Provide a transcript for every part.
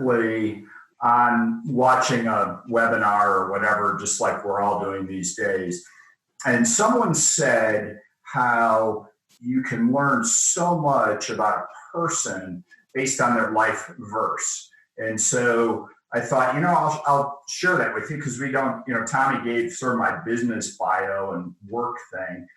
recently on watching a webinar or whatever, just like we're all doing these days. And someone said how you can learn so much about a person based on their life verse. And so I thought, I'll share that with you because we don't, Tommy gave sort of my business bio and work thing.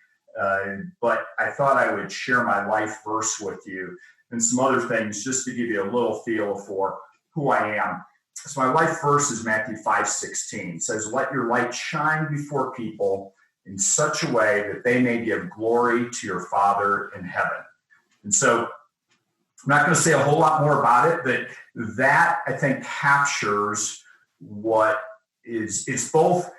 But I thought I would share my life verse with you and some other things just to give you a little feel for who I am. So my life verse is Matthew 5:16. It says, "Let your light shine before people in such a way that they may give glory to your Father in heaven." And so I'm not going to say a whole lot more about it, but that I think captures what it's both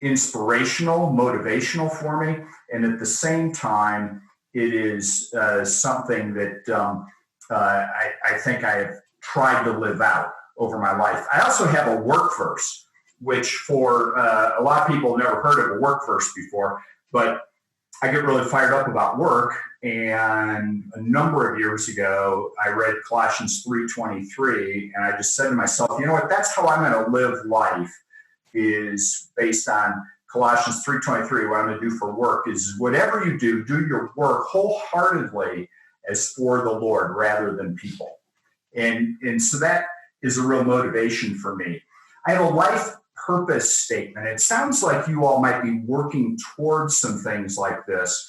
inspirational, motivational for me, and at the same time, it is something that I think I have tried to live out over my life. I also have a work verse, which for a lot of people have never heard of a work verse before, but I get really fired up about work. And a number of years ago, I read Colossians 3:23, and I just said to myself, you know what, that's how I'm going to live life, is based on Colossians 3:23. What I'm going to do for work is whatever you do, do your work wholeheartedly as for the Lord rather than people. And so that is a real motivation for me. I have a life purpose statement. It sounds like you all might be working towards some things like this.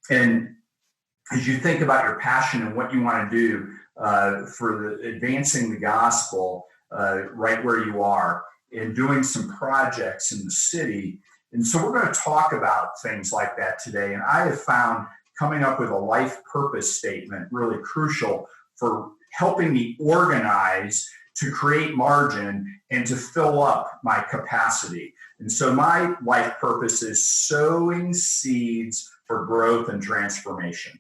And as you think about your passion and what you want to do for advancing the gospel right where you are and doing some projects in the city. And so we're going to talk about things like that today. And I have found coming up with a life purpose statement really crucial for helping me organize to create margin and to fill up my capacity. And so my life purpose is sowing seeds for growth and transformation.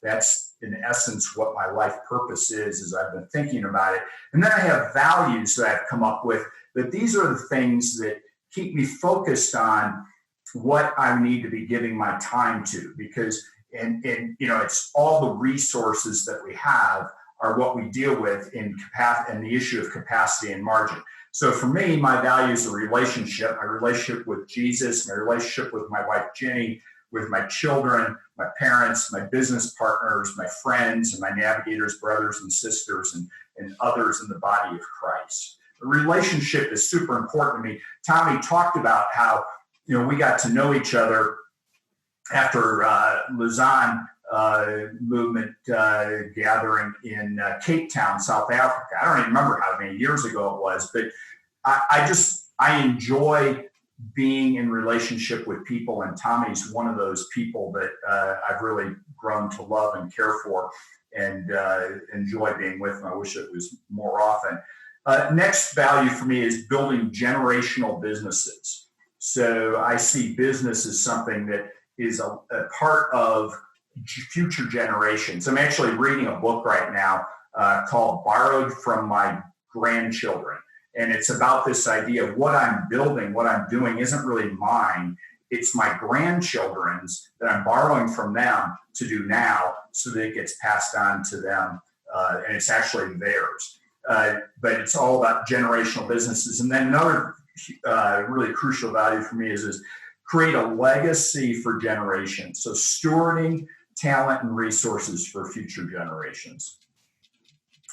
That's in essence what my life purpose is, as I've been thinking about it. And then I have values that I've come up with, but these are the things that keep me focused on what I need to be giving my time to, because it's all the resources that we have are what we deal with in capacity and the issue of capacity and margin. So for me, my values are my relationship with Jesus, my relationship with my wife, Jenny, with my children, my parents, my business partners, my friends, and my navigators, brothers and sisters, and others in the body of Christ. The relationship is super important to me. Tommy talked about how, we got to know each other after Lausanne movement gathering in Cape Town, South Africa. I don't even remember how many years ago it was, but I enjoy being in relationship with people, and Tommy's one of those people that I've really grown to love and care for and enjoy being with him. I wish it was more often. Next value for me is building generational businesses. So I see business as something that is a part of future generations. I'm actually reading a book right now called Borrowed from My Grandchildren. And it's about this idea of what I'm building, what I'm doing isn't really mine. It's my grandchildren's that I'm borrowing from them to do now so that it gets passed on to them. And it's actually theirs. But it's all about generational businesses. And then another really crucial value for me is create a legacy for generations. So stewarding talent and resources for future generations.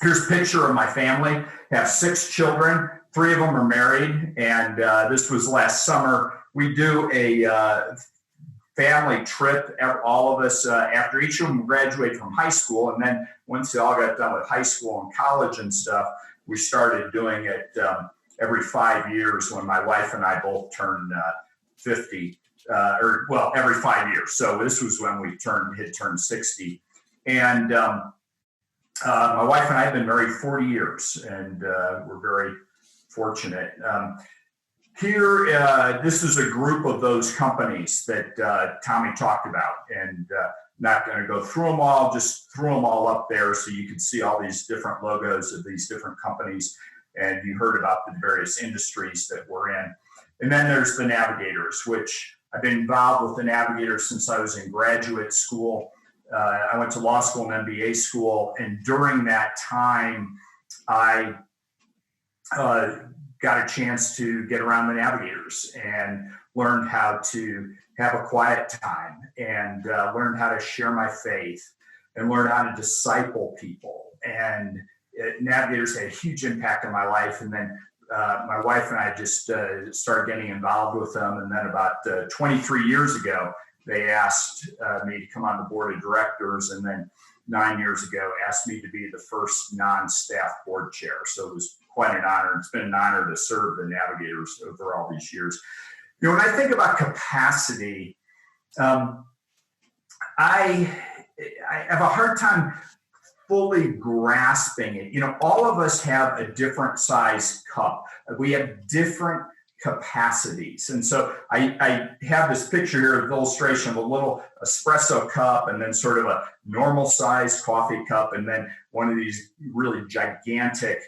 Here's a picture of my family. I have 6 children. 3 of them are married. And this was last summer. We do a family trip, all of us, after each of them graduated from high school. And then once they all got done with high school and college and stuff, we started doing it every 5 years when my wife and I both turned 50. Every 5 years. So this was when we had turned 60. And my wife and I have been married 40 years, and we're very fortunate. Here, this is a group of those companies that Tommy talked about, and not going to go through them all, just threw them all up there so you can see all these different logos of these different companies, and you heard about the various industries that we're in. And then there's the Navigators, which I've been involved with the Navigators since I was in graduate school. I went to law school and MBA school, and during that time, I uh, got a chance to get around the navigators and learned how to have a quiet time and learned how to share my faith and learn how to disciple people. And navigators had a huge impact on my life. And then my wife and I just started getting involved with them. And then about 23 years ago, they asked me to come on the board of directors. And then 9 years ago, asked me to be the first non-staff board chair. So it was quite an honor. It's been an honor to serve the navigators over all these years. You know, when I think about capacity, I have a hard time fully grasping it. You know, all of us have a different size cup. We have different capacities. And so I have this picture here of illustration of a little espresso cup and then sort of a normal sized coffee cup and then one of these really gigantic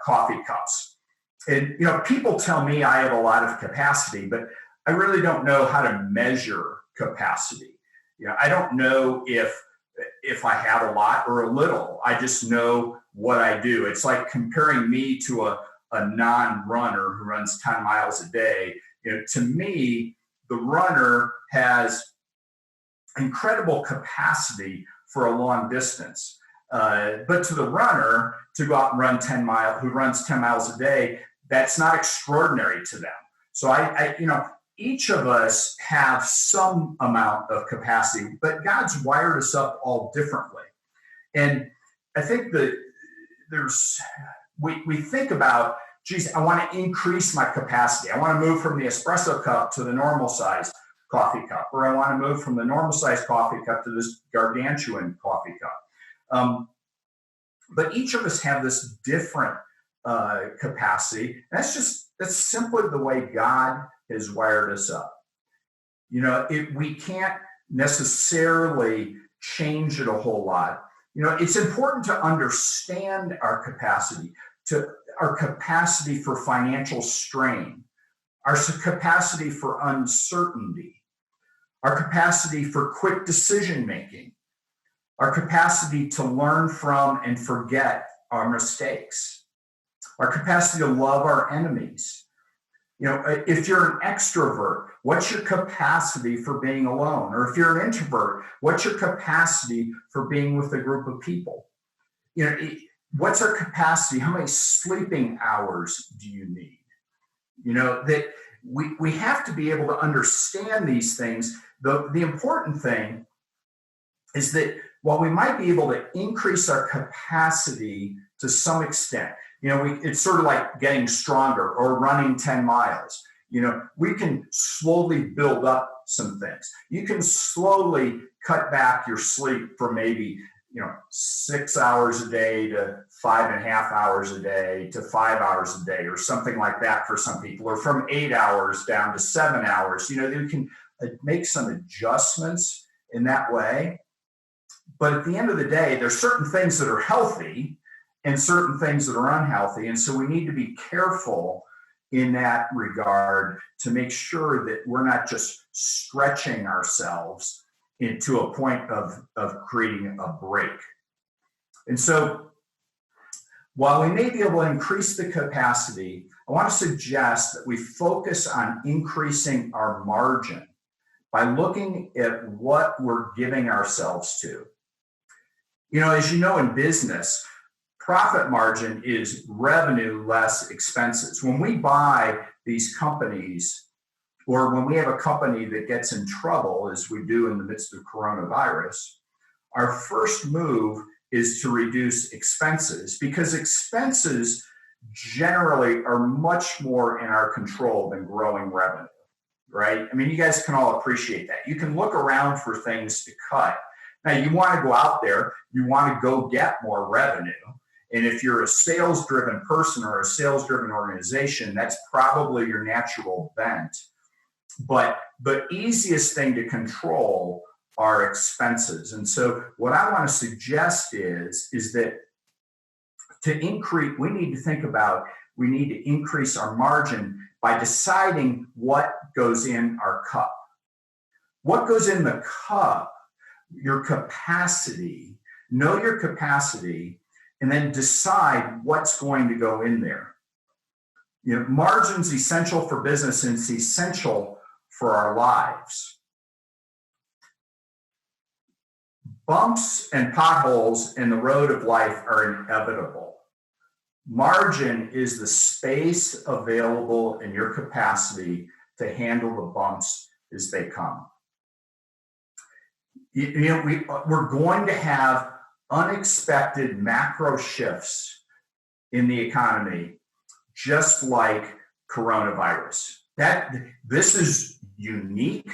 coffee cups. And, you know, people tell me I have a lot of capacity, but I really don't know how to measure capacity. You know, I don't know if I have a lot or a little. I just know what I do. It's like comparing me to a non-runner who runs 10 miles a day. You know, to me, the runner has incredible capacity for a long distance. But to the runner, to go out and run 10 miles, who runs 10 miles a day, that's not extraordinary to them. So I you know, each of us have some amount of capacity, but God's wired us up all differently. And I think that we think about, geez, I want to increase my capacity. I want to move from the espresso cup to the normal size coffee cup, or I want to move from the normal size coffee cup to this gargantuan coffee cup. But each of us have this different capacity. That's simply the way God has wired us up. You know, we can't necessarily change it a whole lot. You know, it's important to understand our capacity for financial strain, our capacity for uncertainty, our capacity for quick decision making, our capacity to learn from and forget our mistakes, our capacity to love our enemies. You know, if you're an extrovert, what's your capacity for being alone? Or if you're an introvert, what's your capacity for being with a group of people? You know, what's our capacity? How many sleeping hours do you need? You know, that we have to be able to understand these things. The important thing is that while we might be able to increase our capacity to some extent, you know, it's sort of like getting stronger or running 10 miles. You know, we can slowly build up some things. You can slowly cut back your sleep from maybe, 6 hours a day to 5.5 hours a day to 5 hours a day or something like that for some people, or from 8 hours down to 7 hours. You know, you can make some adjustments in that way. But at the end of the day, there's certain things that are healthy and certain things that are unhealthy. And so we need to be careful in that regard to make sure that we're not just stretching ourselves into a point of creating a break. And so while we may be able to increase the capacity, I want to suggest that we focus on increasing our margin by looking at what we're giving ourselves to. You know, as you know, in business, profit margin is revenue less expenses. When we buy these companies, or when we have a company that gets in trouble, as we do in the midst of coronavirus, our first move is to reduce expenses, because expenses generally are much more in our control than growing revenue, right? I mean, you guys can all appreciate that. You can look around for things to cut. Now, you want to go out there, you want to go get more revenue. And if you're a sales-driven person or a sales-driven organization, that's probably your natural bent. But the easiest thing to control are expenses. And so what I want to suggest is that to increase, we need to increase our margin by deciding what goes in our cup. What goes in the cup, your capacity, know your capacity, and then decide what's going to go in there. Margin's essential for business, and it's essential for our lives. Bumps and potholes in the road of life are inevitable. Margin is the space available in your capacity to handle the bumps as they come. We're going to have unexpected macro shifts in the economy, just like coronavirus. This is unique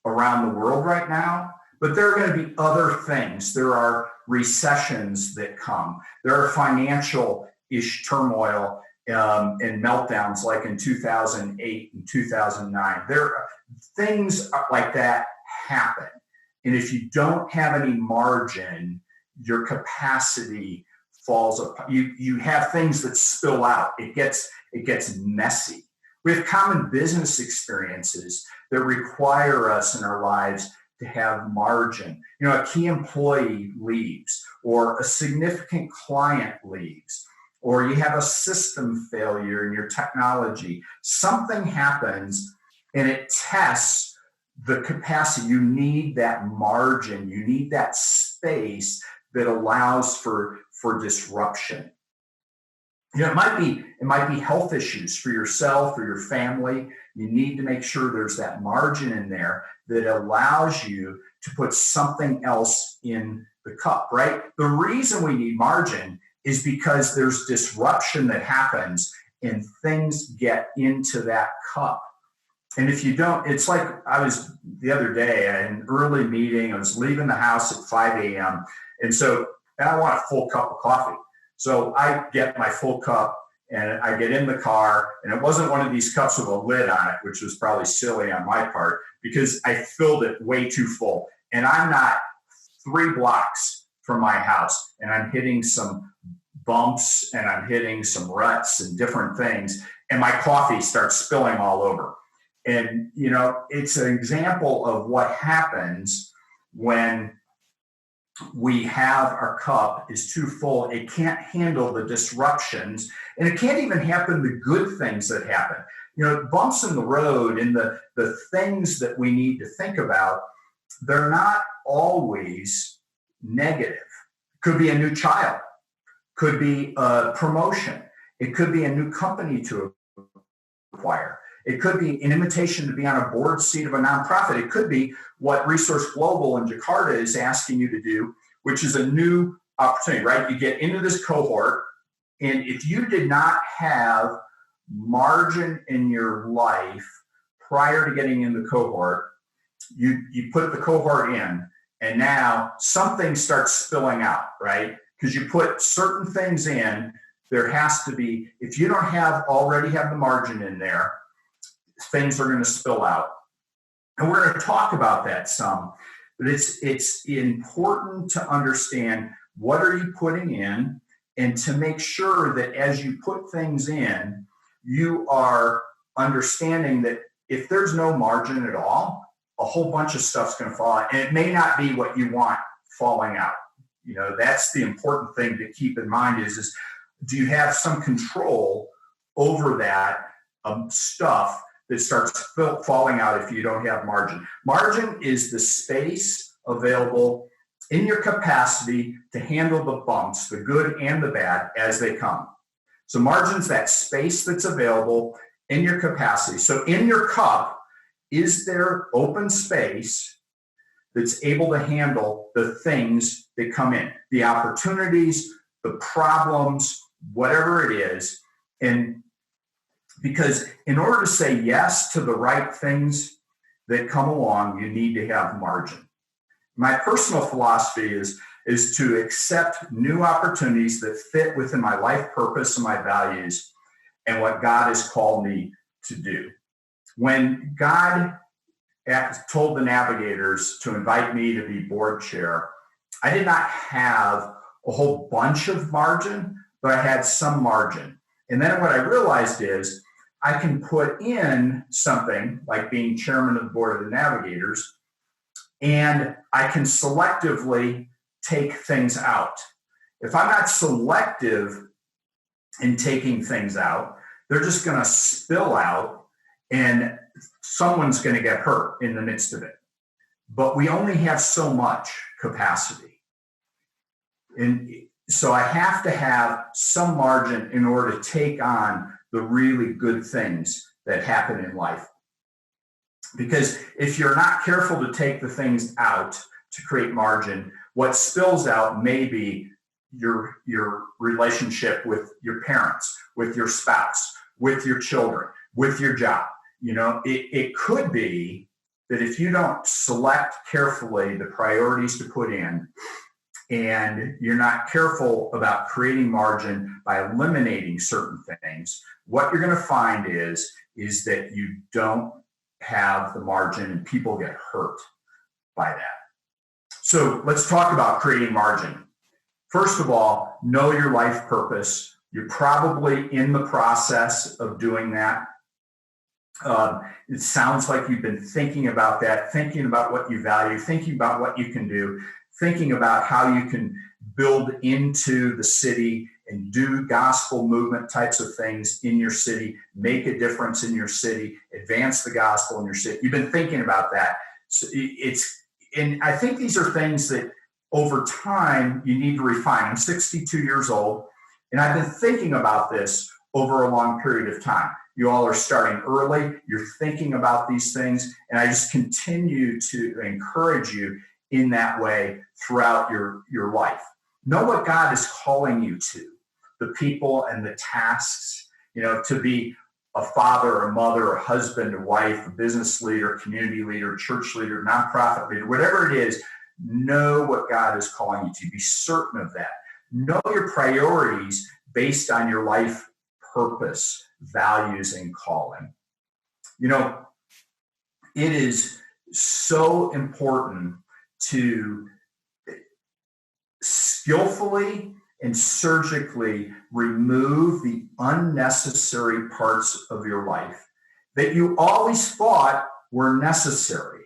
around the world right now, but there are going to be other things. There are recessions that come. There are financial-ish turmoil and meltdowns like in 2008 and 2009. There are things like that happen. And if you don't have any margin, your capacity falls apart. You have things that spill out. It gets messy. We have common business experiences that require us in our lives to have margin. A key employee leaves, or a significant client leaves, or you have a system failure in your technology. Something happens and it tests the capacity. You need that margin. You need that space that allows for disruption. It might be health issues for yourself or your family. You need to make sure there's that margin in there that allows you to put something else in the cup, right? The reason we need margin is because there's disruption that happens and things get into that cup. And if you don't, it's like I was the other day at an early meeting. I was leaving the house at 5 a.m. And I want a full cup of coffee. So I get my full cup and I get in the car, and it wasn't one of these cups with a lid on it, which was probably silly on my part because I filled it way too full. And I'm not 3 blocks from my house, and I'm hitting some bumps and I'm hitting some ruts and different things, and my coffee starts spilling all over. And, it's an example of what happens when we have our cup is too full. It can't handle the disruptions, and it can't even happen the good things that happen. Bumps in the road and the things that we need to think about, they're not always negative. Could be a new child, could be a promotion, it could be a new company to acquire. It could be an invitation to be on a board seat of a nonprofit. It could be what Resource Global in Jakarta is asking you to do, which is a new opportunity, right? You get into this cohort, and if you did not have margin in your life prior to getting in the cohort, you put the cohort in, and now something starts spilling out, right? Because you put certain things in, there has to be, if you don't already have the margin in there, things are going to spill out. And we're going to talk about that some, but it's important to understand what are you putting in, and to make sure that as you put things in, you are understanding that if there's no margin at all, a whole bunch of stuff's going to fall out, and it may not be what you want falling out. That's the important thing to keep in mind is do you have some control over that stuff that starts falling out if you don't have margin. Margin is the space available in your capacity to handle the bumps, the good and the bad, as they come. So margin's that space that's available in your capacity. So in your cup, is there open space that's able to handle the things that come in, the opportunities, the problems, whatever it is? And because in order to say yes to the right things that come along, you need to have margin. My personal philosophy is to accept new opportunities that fit within my life purpose and my values and what God has called me to do. When God told the navigators to invite me to be board chair, I did not have a whole bunch of margin, but I had some margin. And then what I realized is I can put in something like being chairman of the board of the navigators, and I can selectively take things out. If I'm not selective in taking things out, they're just going to spill out and someone's going to get hurt in the midst of it. But we only have so much capacity. And so I have to have some margin in order to take on the really good things that happen in life. Because if you're not careful to take the things out to create margin, what spills out may be your relationship with your parents, with your spouse, with your children, with your job. It could be that if you don't select carefully the priorities to put in, and you're not careful about creating margin by eliminating certain things, what you're going to find is that you don't have the margin and people get hurt by that. So let's talk about creating margin. First of all, know your life purpose. You're probably in the process of doing that. It sounds like you've been thinking about that, thinking about what you value, thinking about what you can do, thinking about how you can build into the city and do gospel movement types of things in your city, make a difference in your city, advance the gospel in your city. You've been thinking about that. So and I think these are things that over time you need to refine. I'm 62 years old, and I've been thinking about this over a long period of time. You all are starting early. You're thinking about these things, and I just continue to encourage you in that way throughout your life. Know what God is calling you to, the people and the tasks, to be a father, a mother, a husband, a wife, a business leader, community leader, church leader, nonprofit leader, whatever it is. Know what God is calling you to. Be certain of that. Know your priorities based on your life purpose, values, and calling. It is so important to skillfully and surgically remove the unnecessary parts of your life that you always thought were necessary.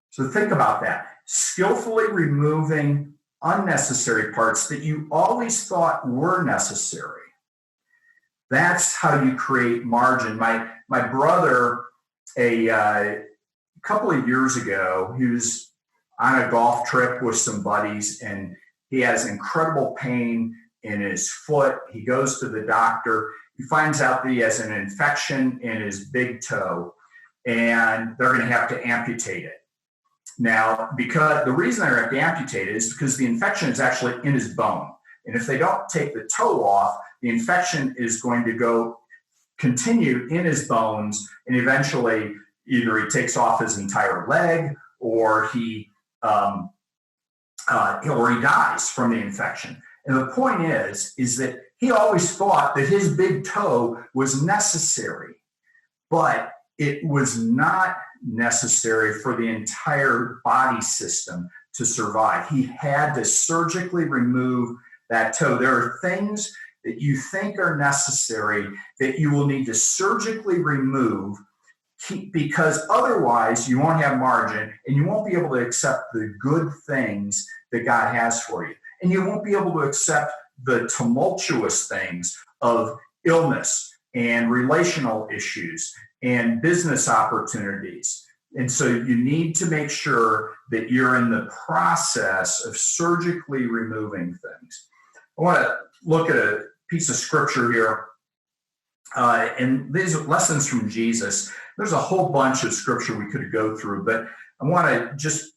So think about that. Skillfully removing unnecessary parts that you always thought were necessary. That's how you create margin. My brother, a couple of years ago, he was on a golf trip with some buddies, and he has incredible pain in his foot. He goes to the doctor. He finds out that he has an infection in his big toe, and they're going to have to amputate it. Now, because the reason they're going to have to amputate it is because the infection is actually in his bone. And if they don't take the toe off, the infection is going to continue in his bones, and eventually either he takes off his entire leg or he dies from the infection. And the point is that he always thought that his big toe was necessary, but it was not necessary for the entire body system to survive. He had to surgically remove that toe. There are things that you think are necessary that you will need to surgically remove, because otherwise you won't have margin and you won't be able to accept the good things that God has for you. And you won't be able to accept the tumultuous things of illness and relational issues and business opportunities. And so you need to make sure that you're in the process of surgically removing things. I want to look at a piece of scripture here. And these are lessons from Jesus. There's a whole bunch of scripture we could go through, but I want to just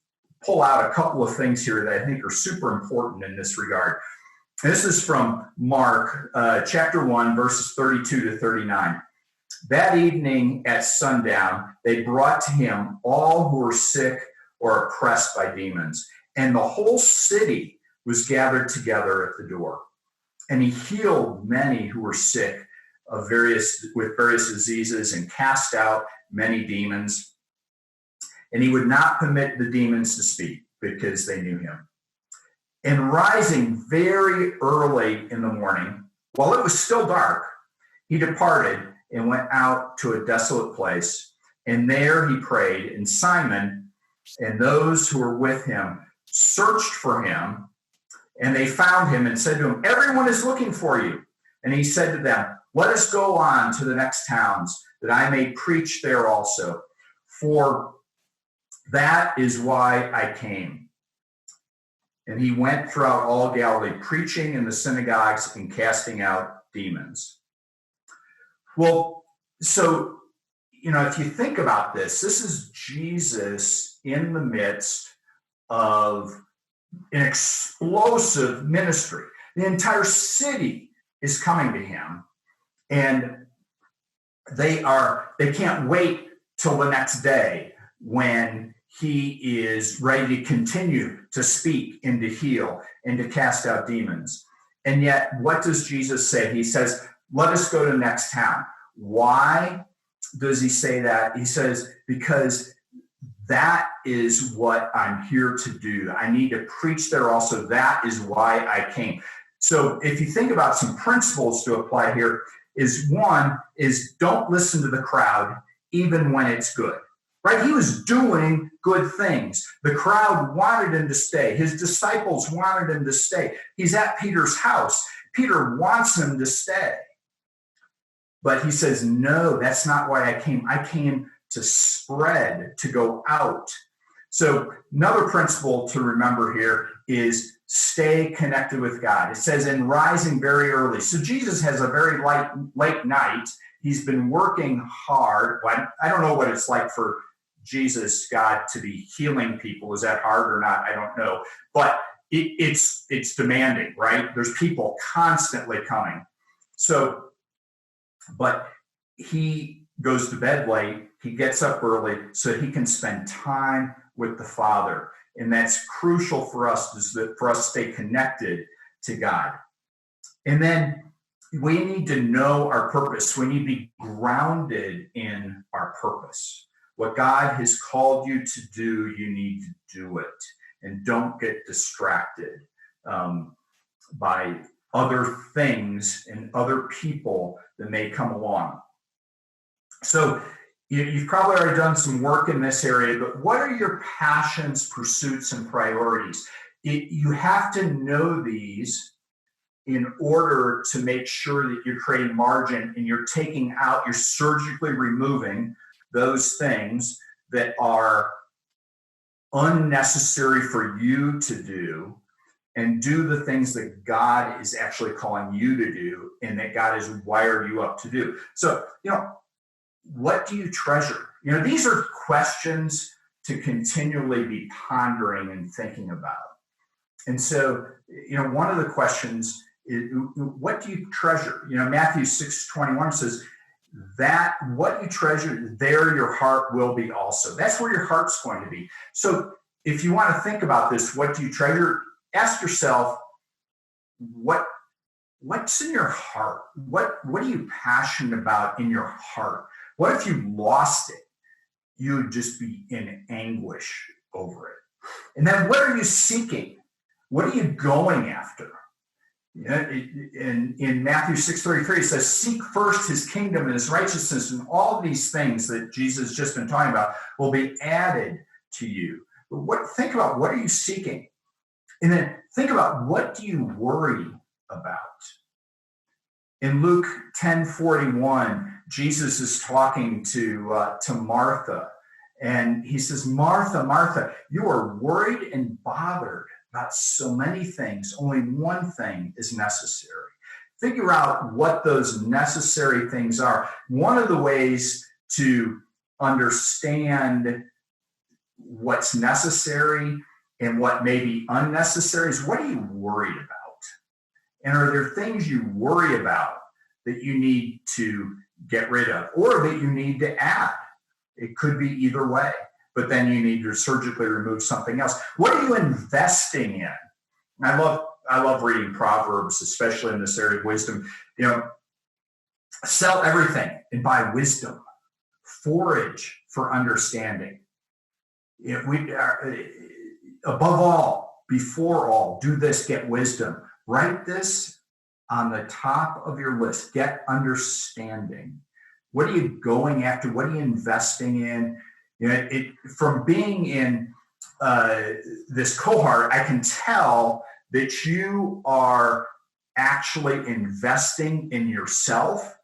pull out a couple of things here that I think are super important in this regard. This is from Mark chapter 1, verses 32 to 39. That evening at sundown, they brought to him all who were sick or oppressed by demons, and the whole city was gathered together at the door. And he healed many who were sick with various diseases and cast out many demons. And he would not permit the demons to speak because they knew him. And rising very early in the morning, while it was still dark, he departed and went out to a desolate place. And there he prayed. And Simon and those who were with him searched for him. And they found him and said to him, "Everyone is looking for you." And he said to them, Let us go on to the next towns, that I may preach there also. For that is why I came. And he went throughout all Galilee, preaching in the synagogues and casting out demons. Well, so, if you think about this is Jesus in the midst of an explosive ministry. The entire city is coming to him, and they can't wait till the next day when he is ready to continue to speak and to heal and to cast out demons. And yet, what does Jesus say? He says, let us go to the next town. Why does he say that? He says, because that is what I'm here to do. I need to preach there also. That is why I came. So if you think about some principles to apply here, is one is don't listen to the crowd, even when it's good. Right? He was doing good things. The crowd wanted him to stay. His disciples wanted him to stay. He's at Peter's house. Peter wants him to stay. But he says, no, that's not why I came. I came to spread, to go out. So another principle to remember here is stay connected with God. It says, in rising very early. So Jesus has a very late night. He's been working hard. Well, I don't know what it's like for Jesus, God, to be healing people. Is that hard or not? I don't know. But it's demanding, right? There's people constantly coming. So, but he goes to bed late. He gets up early so he can spend time with the Father. And that's crucial for us, for us to stay connected to God. And then we need to know our purpose. We need to be grounded in our purpose. What God has called you to do, you need to do it. And don't get distracted by other things and other people that may come along. So you've probably already done some work in this area, but what are your passions, pursuits, and priorities? You have to know these in order to make sure that you're creating margin and you're surgically removing those things that are unnecessary for you to do, and do the things that God is actually calling you to do and that God has wired you up to do. So, what do you treasure? These are questions to continually be pondering and thinking about. And so, one of the questions is, what do you treasure? Matthew 6:21 says that what you treasure, there your heart will be also. That's where your heart's going to be. So if you want to think about this, what do you treasure? Ask yourself, what's in your heart? What are you passionate about in your heart? What if you lost it? You would just be in anguish over it. And then what are you seeking? What are you going after? In Matthew 6:33, it says, seek first his kingdom and his righteousness, and all these things that Jesus has just been talking about will be added to you. But think about, what are you seeking? And then think about, what do you worry about? In Luke 10:41, Jesus is talking to Martha, and he says, Martha, Martha, you are worried and bothered about so many things. Only one thing is necessary. Figure out what those necessary things are. One of the ways to understand what's necessary and what may be unnecessary is, what are you worried about? And are there things you worry about that you need to get rid of, or that you need to add? It could be either way, but then you need to surgically remove something else. What are you investing in? And I love reading Proverbs, especially in this area of wisdom. Sell everything and buy wisdom. Forage for understanding. Above all, before all, do this, get wisdom. Write this on the top of your list. Get understanding. What are you going after? What are you investing in? From being in this cohort, I can tell that you are actually investing in yourself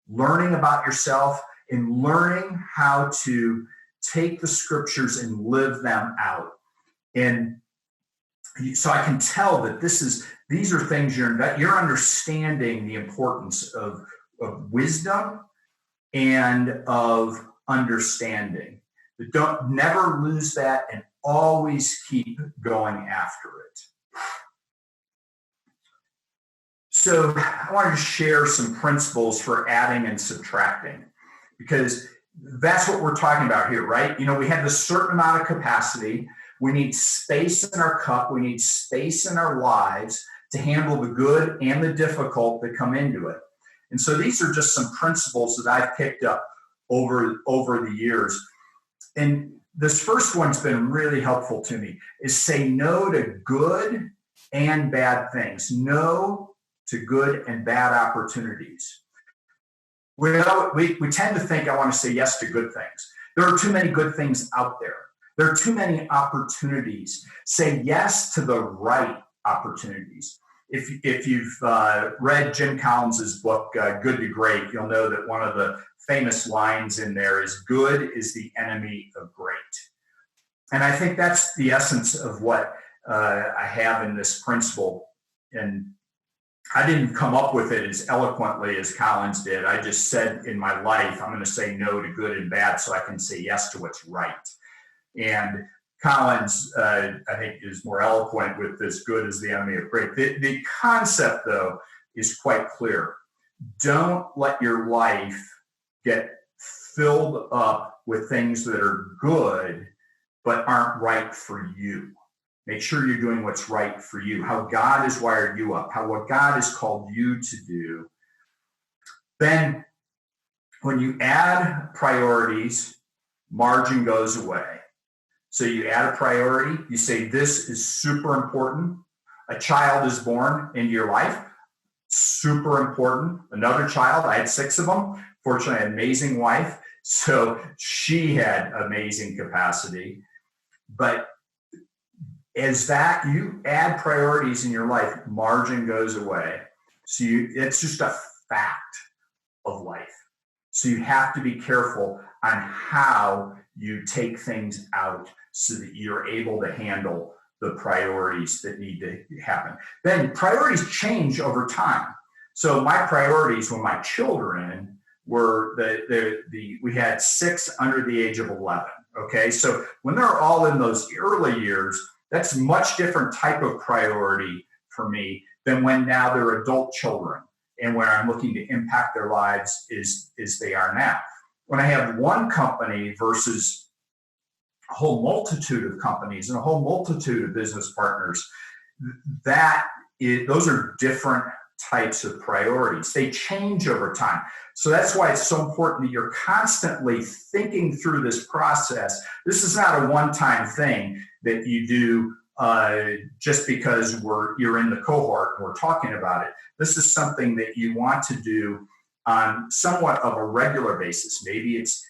learning about yourself, and learning how to take the scriptures and live them out. And so I can tell that these are things you're understanding the importance of wisdom and of understanding. But never lose that, and always keep going after it. So I wanted to share some principles for adding and subtracting, because that's what we're talking about here, right? We have this certain amount of capacity. We need space in our cup. We need space in our lives to handle the good and the difficult that come into it. And so these are just some principles that I've picked up over the years. And this first one's been really helpful to me, is say no to good and bad things. No to good and bad opportunities. We tend to think I want to say yes to good things. There are too many good things out there. There are too many opportunities. Say yes to the right opportunities. If you've read Jim Collins's book, Good to Great, you'll know that one of the famous lines in there is, good is the enemy of great. And I think that's the essence of what I have in this principle. And I didn't come up with it as eloquently as Collins did. I just said in my life, I'm going to say no to good and bad so I can say yes to what's right. And Collins, I think, is more eloquent with this, good is the enemy of great. The concept, though, is quite clear. Don't let your life get filled up with things that are good but aren't right for you. Make sure you're doing what's right for you, how God has wired you up, what God has called you to do. Then when you add priorities, margin goes away. So you add a priority, you say, this is super important. A child is born into your life, super important. Another child, I had 6 of them. Fortunately, I had an amazing wife, so she had amazing capacity. But as that you add priorities in your life, margin goes away. So it's just a fact of life. So you have to be careful on how you take things out so that you're able to handle the priorities that need to happen. Then priorities change over time. So my priorities when my children were we had 6 under the age of 11. Okay, so when they're all in those early years, that's a much different type of priority for me than when now they're adult children and where I'm looking to impact their lives as they are now. When I have one company versus a whole multitude of companies and a whole multitude of business partners, those are different types of priorities. They change over time. So that's why it's so important that you're constantly thinking through this process. This is not a one-time thing that you do just because you're in the cohort and we're talking about it. This is something that you want to do on somewhat of a regular basis. Maybe it's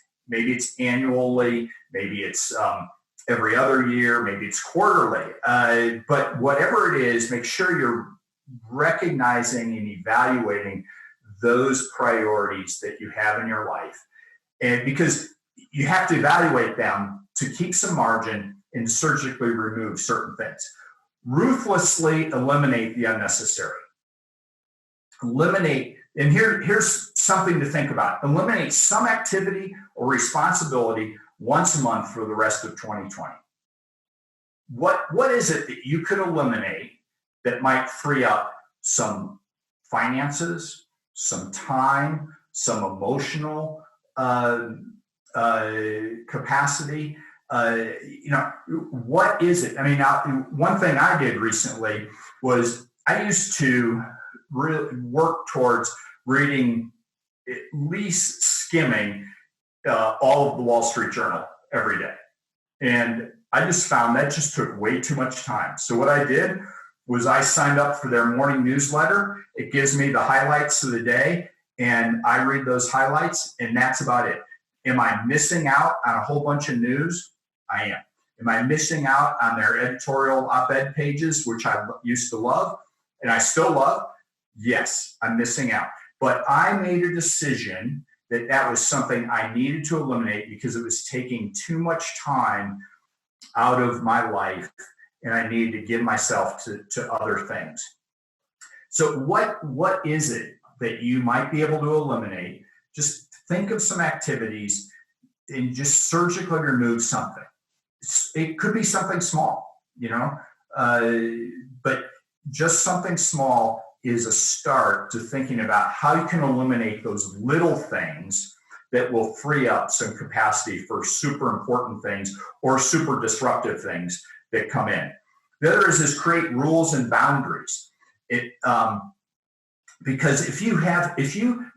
annually, maybe it's every other year, maybe it's quarterly. But whatever it is, make sure you're recognizing and evaluating those priorities that you have in your life. And because you have to evaluate them to keep some margin and surgically remove certain things. Ruthlessly eliminate the unnecessary. And here's something to think about. Eliminate some activity or responsibility once a month for the rest of 2020. What is it that you could eliminate that might free up some finances, some time, some emotional capacity? What is it? I mean, now, one thing I did recently was I used to really work towards reading, at least skimming all of the Wall Street Journal every day. And I just found that just took way too much time. So what I did was I signed up for their morning newsletter. It gives me the highlights of the day, and I read those highlights, and that's about it. Am I missing out on a whole bunch of news? I am. Am I missing out on their editorial op-ed pages, which I used to love, and I still love? Yes, I'm missing out. But I made a decision that that was something I needed to eliminate because it was taking too much time out of my life, and I needed to give myself to other things. So what is it that you might be able to eliminate? Just think of some activities and just surgically remove something. It could be something small, but just something small is a start to thinking about how you can eliminate those little things that will free up some capacity for super important things or super disruptive things that come in. The other is create rules and boundaries. Because if you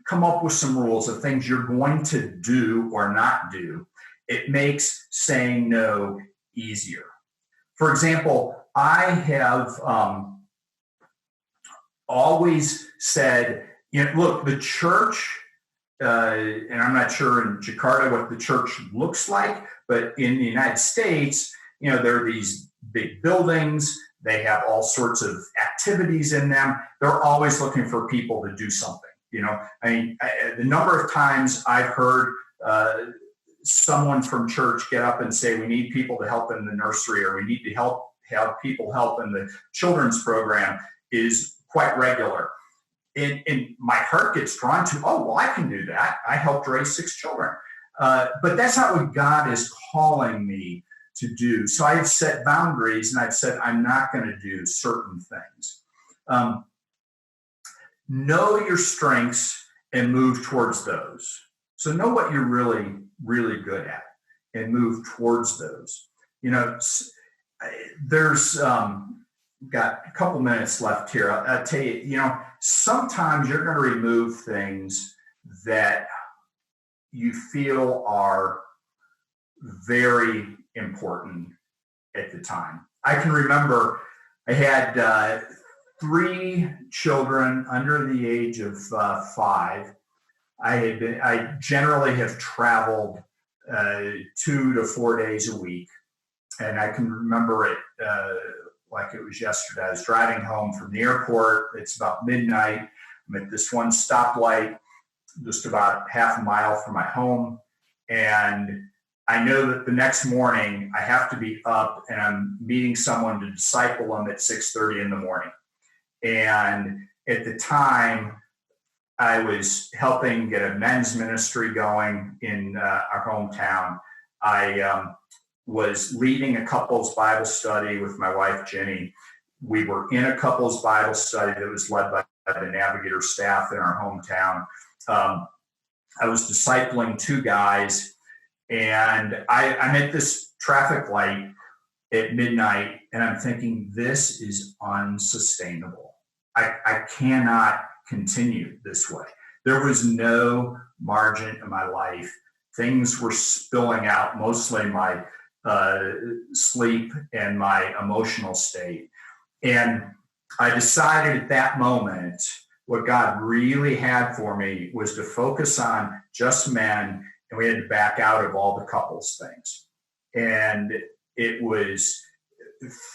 come up with some rules of things you're going to do or not do, it makes saying no easier. For example, I have always said, look, the church, and I'm not sure in Jakarta what the church looks like, but in the United States, there are these big buildings. They have all sorts of activities in them. They're always looking for people to do something. The number of times I've heard someone from church get up and say, we need people to help in the nursery, or we need to have people help in the children's program, is quite regular. And my heart gets drawn to, oh, well, I can do that. I helped raise 6 children. But that's not what God is calling me to do. So I've set boundaries, and I've said I'm not going to do certain things. Know your strengths and move towards those. So know what you're really, really good at and move towards those. There's got a couple minutes left here. I'll tell you, sometimes you're going to remove things that you feel are very important at the time. I can remember I had 3 children under the age of 5. I generally have traveled 2 to 4 days a week, and I can remember it like it was yesterday. I was driving home from the airport. It's about midnight. I'm at this one stoplight just about half a mile from my home, and I know that the next morning I have to be up, and I'm meeting someone to disciple them at 6:30 in the morning. And at the time, I was helping get a men's ministry going in our hometown. I was leading a couples Bible study with my wife, Jenny. We were in a couples Bible study that was led by the Navigator staff in our hometown. I was discipling 2 guys, and I'm at this traffic light at midnight, and I'm thinking, this is unsustainable. I cannot continue this way. There was no margin in my life. Things were spilling out, mostly my sleep and my emotional state. And I decided at that moment, what God really had for me was to focus on just men, and we had to back out of all the couples things. And it was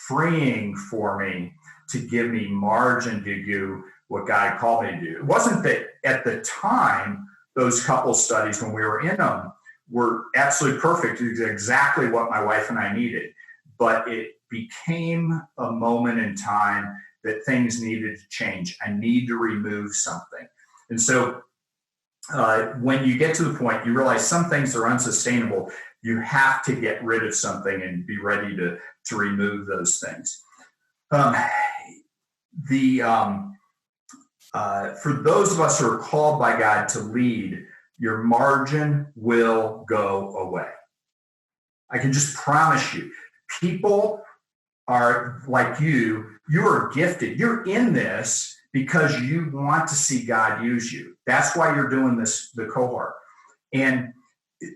freeing for me to give me margin to do what God called me to do. It wasn't that at the time, those couple studies, when we were in them, were absolutely perfect. It was exactly what my wife and I needed. But it became a moment in time that things needed to change. I need to remove something. And so when you get to the point, you realize some things are unsustainable. You have to get rid of something and be ready to remove those things. For those of us who are called by God to lead, your margin will go away. I can just promise you, people are like you are gifted. You're in this because you want to see God use you. That's why you're doing this, the cohort. And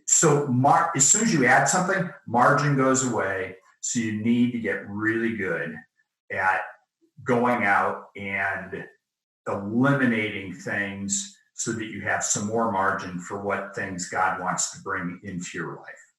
so as soon as you add something, margin goes away. So you need to get really good at going out and eliminating things so that you have some more margin for what things God wants to bring into your life.